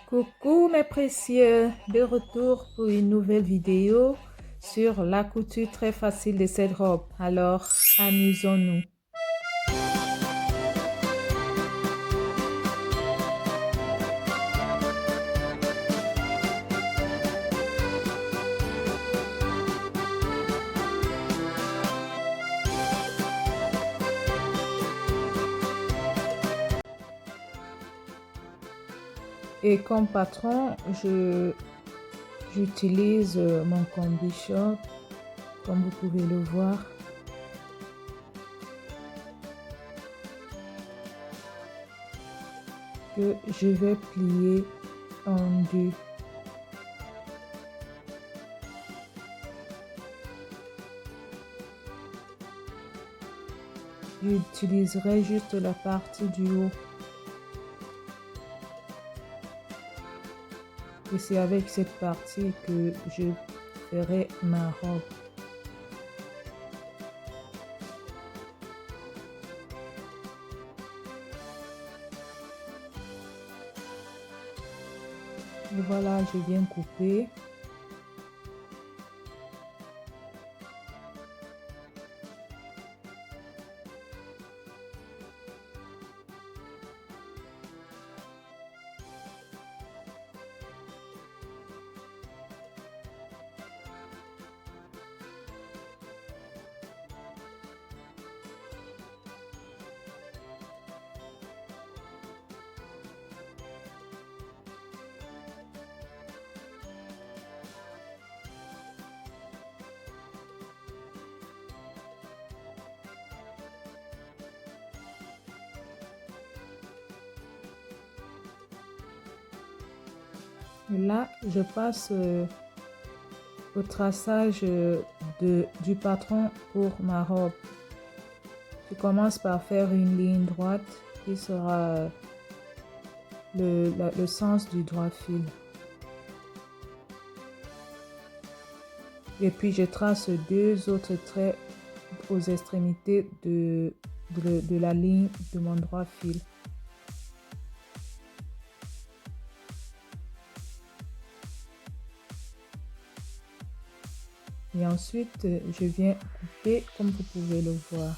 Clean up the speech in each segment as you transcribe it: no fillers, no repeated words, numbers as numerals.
Coucou mes précieux, de retour pour une nouvelle vidéo sur la couture très facile de cette robe. Alors, amusons-nous. Et comme patron, j'utilise mon combi short, comme vous pouvez le voir. Que je vais plier en deux. J'utiliserai juste la partie du haut. Et c'est avec cette partie que je ferai ma robe. Et voilà, je viens couper. Et là, je passe au traçage du patron pour ma robe. Je commence par faire une ligne droite qui sera le sens du droit fil. Et puis je trace deux autres traits aux extrémités de la ligne de mon droit fil. Et ensuite, je viens couper comme vous pouvez le voir.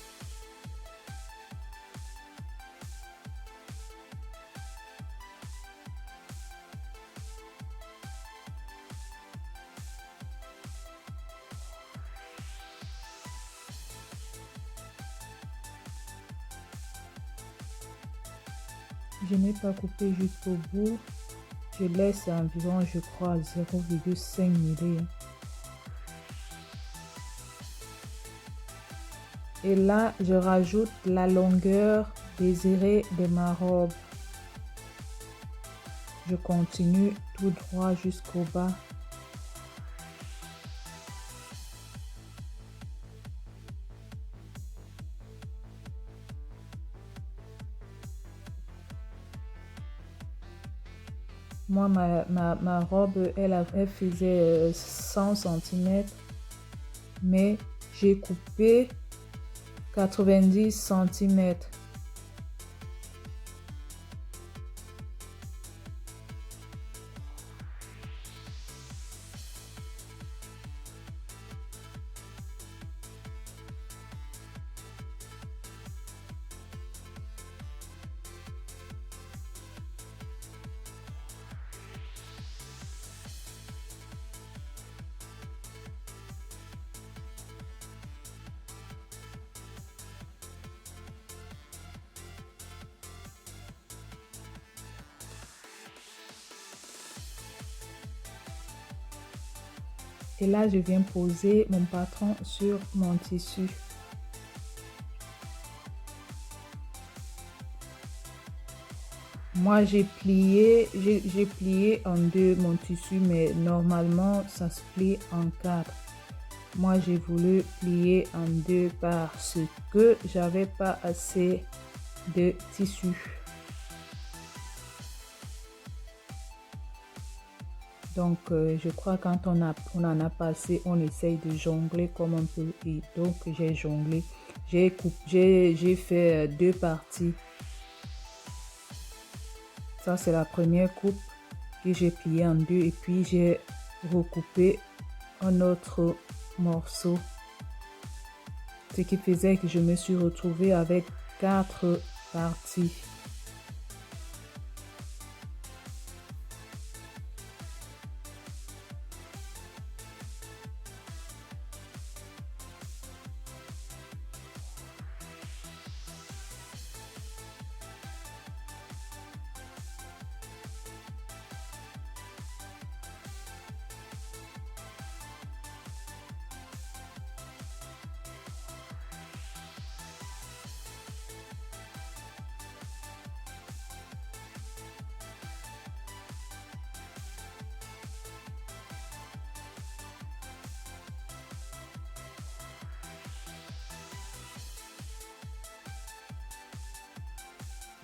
Je n'ai pas coupé jusqu'au bout. Je laisse environ, je crois, 0,5 mm. Et là, je rajoute la longueur désirée de ma robe. Je continue tout droit jusqu'au bas. Moi, ma robe, elle faisait 100 cm, mais j'ai coupé 90 cm. Et là, je viens poser mon patron sur mon tissu. Moi, j'ai plié en deux mon tissu, mais normalement, ça se plie en quatre. Moi, j'ai voulu plier en deux parce que j'avais pas assez de tissu. Donc, je crois quand on en a passé, on essaye de jongler comme on peut. Et donc, j'ai jonglé. J'ai fait deux parties. Ça, c'est la première coupe que j'ai plié en deux et puis j'ai recoupé un autre morceau. Ce qui faisait que je me suis retrouvée avec 4 parties.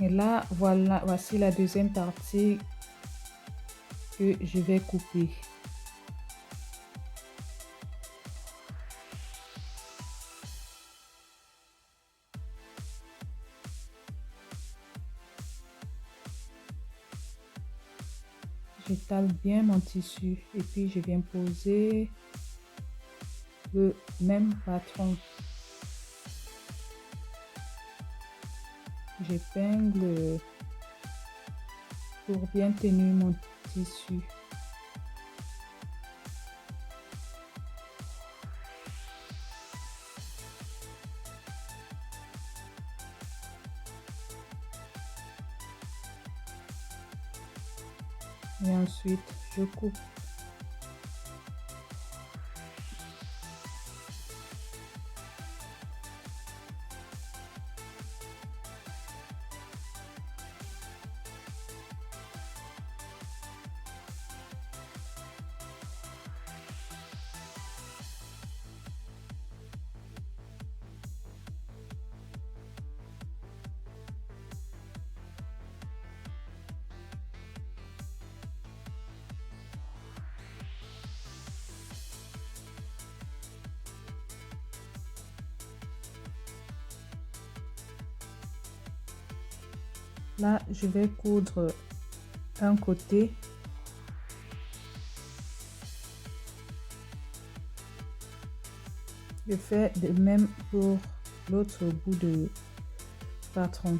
Et là, voilà, voici la deuxième partie que je vais couper. J'étale bien mon tissu et puis je viens poser le même patron. J'épingle pour bien tenir mon tissu. Et ensuite, je coupe. Là, je vais coudre un côté. Je fais de même pour l'autre bout de patron.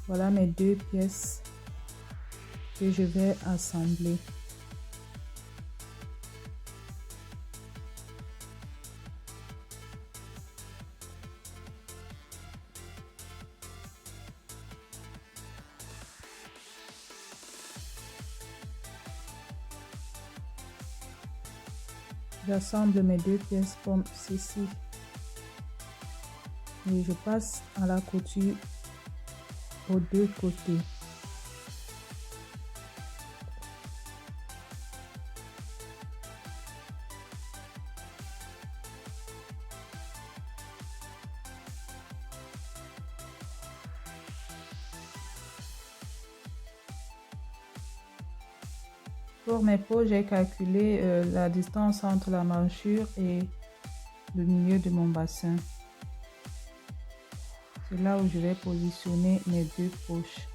Voilà mes deux pièces que je vais assembler. J'assemble mes deux pièces comme ceci et je passe à la couture aux deux côtés. Pour mes peaux, j'ai calculé la distance entre la manchure et le milieu de mon bassin. C'est là où je vais positionner mes deux poches.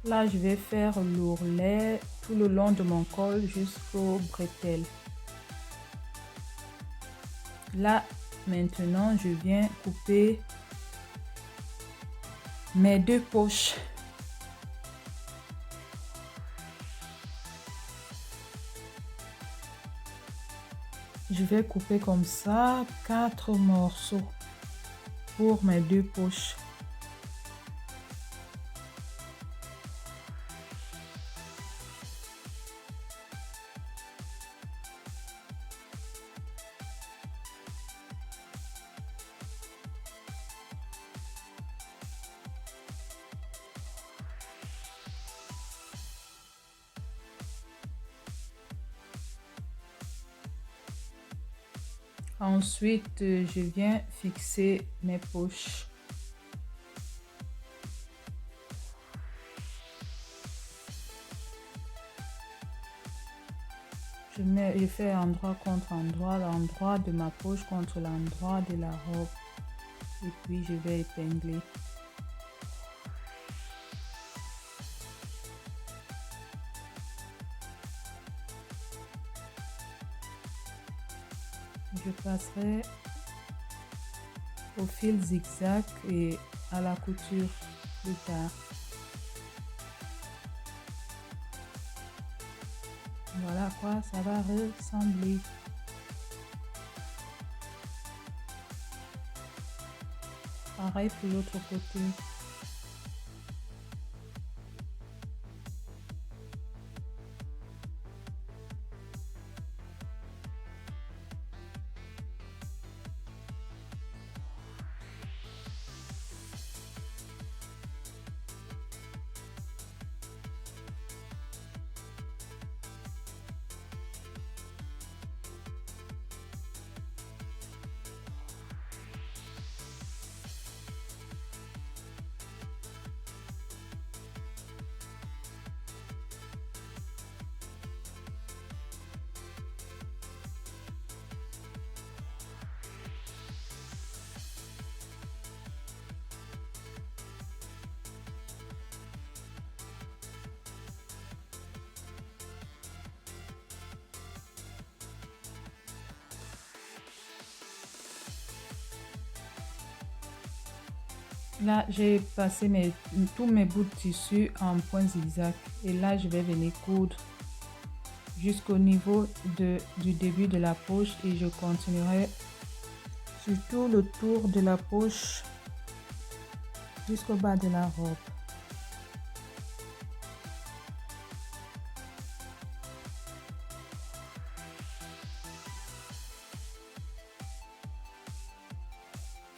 Là, je vais faire l'ourlet tout le long de mon col jusqu'au bretelles. Là, maintenant, je viens couper mes deux poches. Je vais couper comme ça 4 morceaux pour mes deux poches. Ensuite, je viens fixer mes poches. Je fais endroit contre endroit, l'endroit de ma poche contre l'endroit de la robe. Et puis, je vais épingler. Je passerai au fil zigzag et à la couture plus tard. Voilà à quoi ça va ressembler. Pareil pour l'autre côté. Là, j'ai passé tous mes bouts de tissu en point zigzag. Et là, je vais venir coudre jusqu'au niveau du début de la poche. Et je continuerai sur tout le tour de la poche jusqu'au bas de la robe.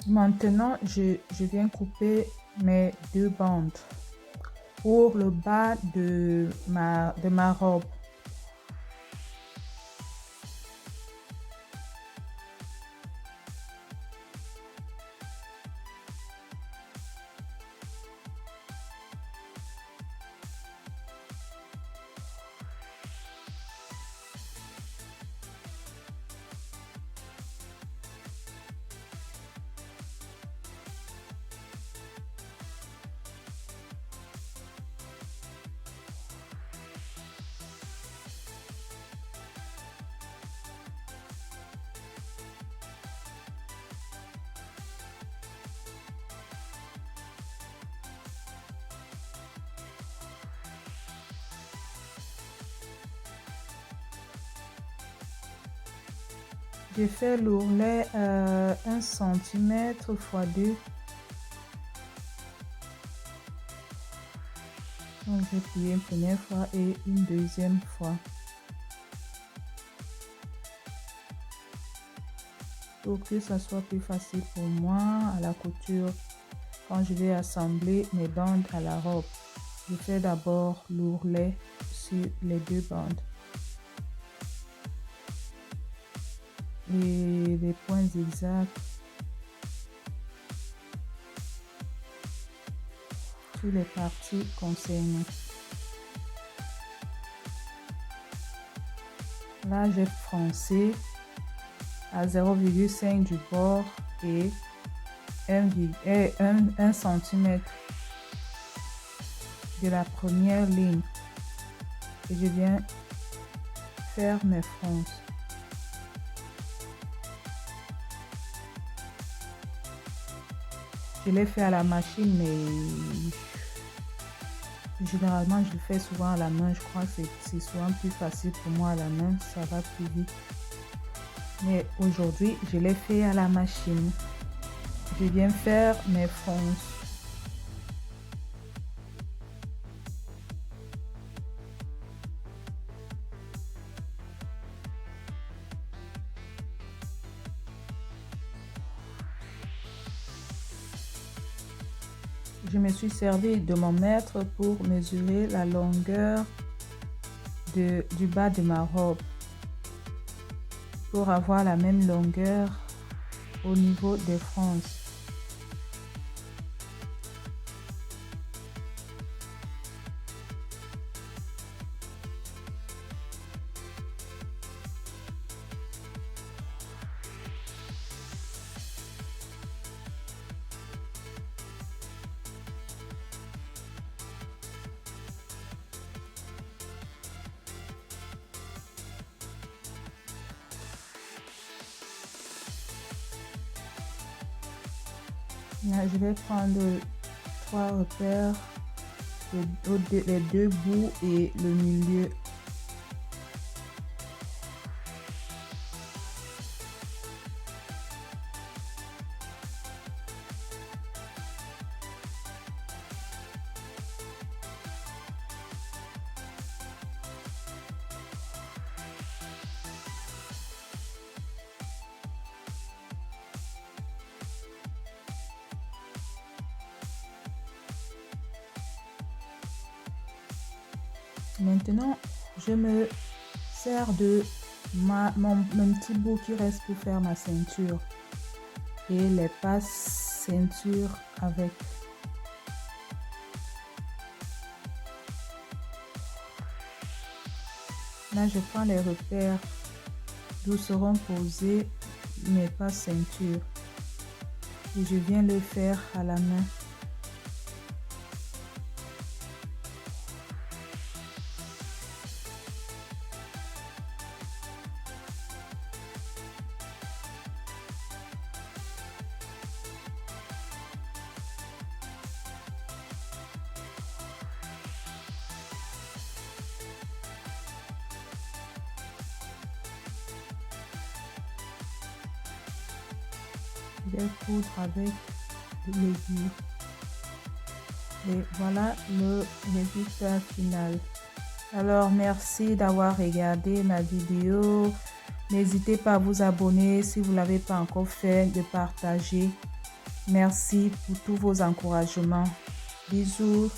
Maintenant, je viens couper mes deux bandes pour le bas de ma robe. J'ai fait l'ourlet 1 cm x 2. Donc j'ai plié une première fois et une deuxième fois. Pour que ça soit plus facile pour moi à la couture quand je vais assembler mes bandes à la robe. Je fais d'abord l'ourlet sur les deux bandes. Et les points zigzags sur les parties concernées. Là, j'ai froncé à 0,5 du bord et 1 cm de la première ligne. Et je viens faire mes fronces. Je l'ai fait à la machine, mais généralement je le fais souvent à la main. Je crois que c'est souvent plus facile pour moi à la main, ça va plus vite. Mais aujourd'hui, je l'ai fait à la machine. Je viens faire mes fronces. Je me suis servi de mon mètre pour mesurer la longueur du bas de ma robe. pour avoir la même longueur au niveau des franges. Là, je vais prendre 3 repères, les deux bouts et le milieu. Maintenant, je me sers de mon petit bout qui reste pour faire ma ceinture et les passes ceinture avec. Là, je prends les repères d'où seront posées mes passes ceinture et je viens le faire à la main. Je vais coudre avec l'aiguille. Et voilà le résultat final. Alors, merci d'avoir regardé ma vidéo. N'hésitez pas à vous abonner si vous ne l'avez pas encore fait, de partager. Merci pour tous vos encouragements. Bisous.